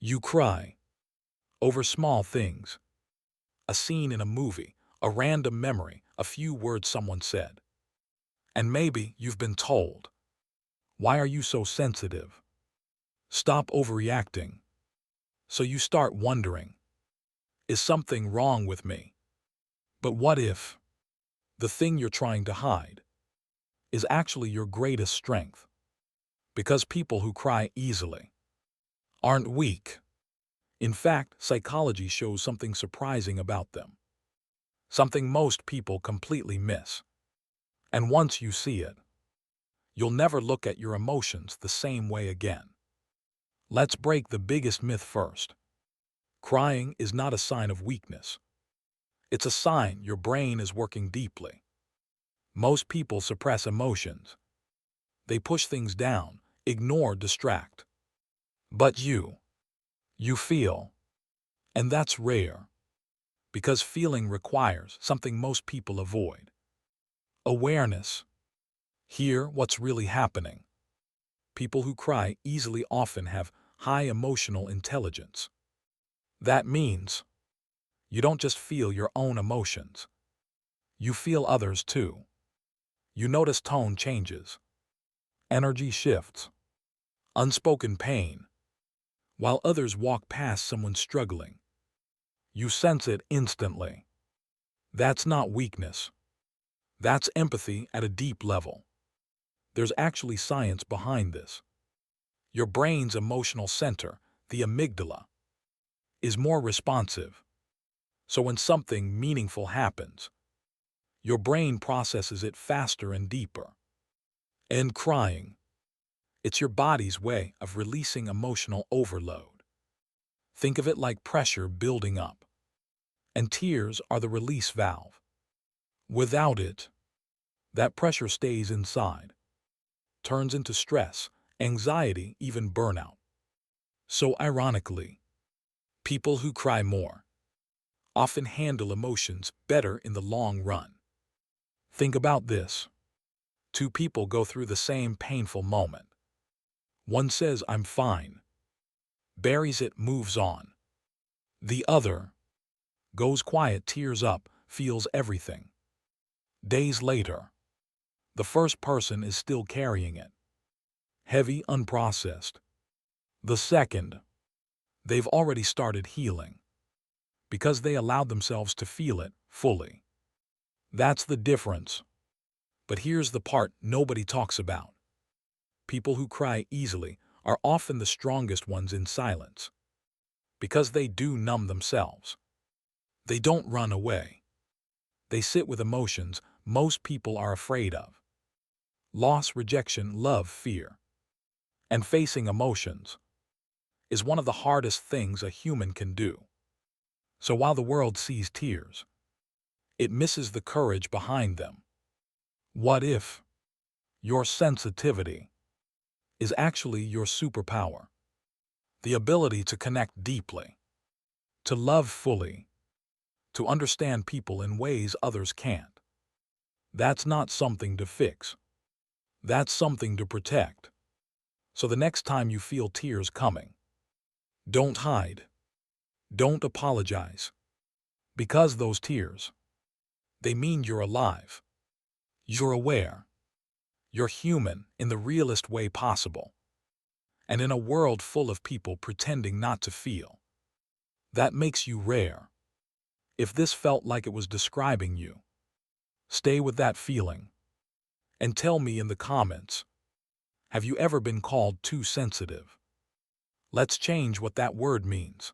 You cry over small things, a scene in a movie, a random memory, a few words someone said. And maybe you've been told, "Why are you so sensitive? Stop overreacting." So you start wondering, is something wrong with me? But what if the thing you're trying to hide is actually your greatest strength? Because people who cry easily aren't weak. In fact, psychology shows something surprising about them, something most people completely miss. And once you see it, you'll never look at your emotions the same way again. Let's break the biggest myth first. Crying is not a sign of weakness. It's a sign your brain is working deeply. Most people suppress emotions. They push things down, ignore, distract. But you feel. And that's rare, because feeling requires something most people avoid: awareness. Hear what's really happening. People who cry easily often have high emotional intelligence. That means you don't just feel your own emotions. You feel others too. You notice tone changes, energy shifts, unspoken pain. While others walk past someone struggling, you sense it instantly. That's not weakness. That's empathy at a deep level. There's actually science behind this. Your brain's emotional center, the amygdala, is more responsive. So when something meaningful happens, your brain processes it faster and deeper. And crying, it's your body's way of releasing emotional overload. Think of it like pressure building up, and tears are the release valve. Without it, that pressure stays inside, turns into stress, anxiety, even burnout. So ironically, people who cry more often handle emotions better in the long run. Think about this. Two people go through the same painful moment. One says, "I'm fine," buries it, moves on. The other goes quiet, tears up, feels everything. Days later, the first person is still carrying it, heavy, unprocessed. The second, they've already started healing, because they allowed themselves to feel it fully. That's the difference. But here's the part nobody talks about. People who cry easily are often the strongest ones in silence, because they do numb themselves. They don't run away. They sit with emotions most people are afraid of: loss, rejection, love, fear. And facing emotions is one of the hardest things a human can do. So while the world sees tears, it misses the courage behind them. What if your sensitivity is actually your superpower? The ability to connect deeply, to love fully, to understand people in ways others can't. That's not something to fix. That's something to protect. So the next time you feel tears coming, don't hide. Don't apologize. Because those tears, they mean you're alive. You're aware. You're human in the realest way possible. And in a world full of people pretending not to feel, that makes you rare. If this felt like it was describing you, stay with that feeling. And tell me in the comments, have you ever been called too sensitive? Let's change what that word means.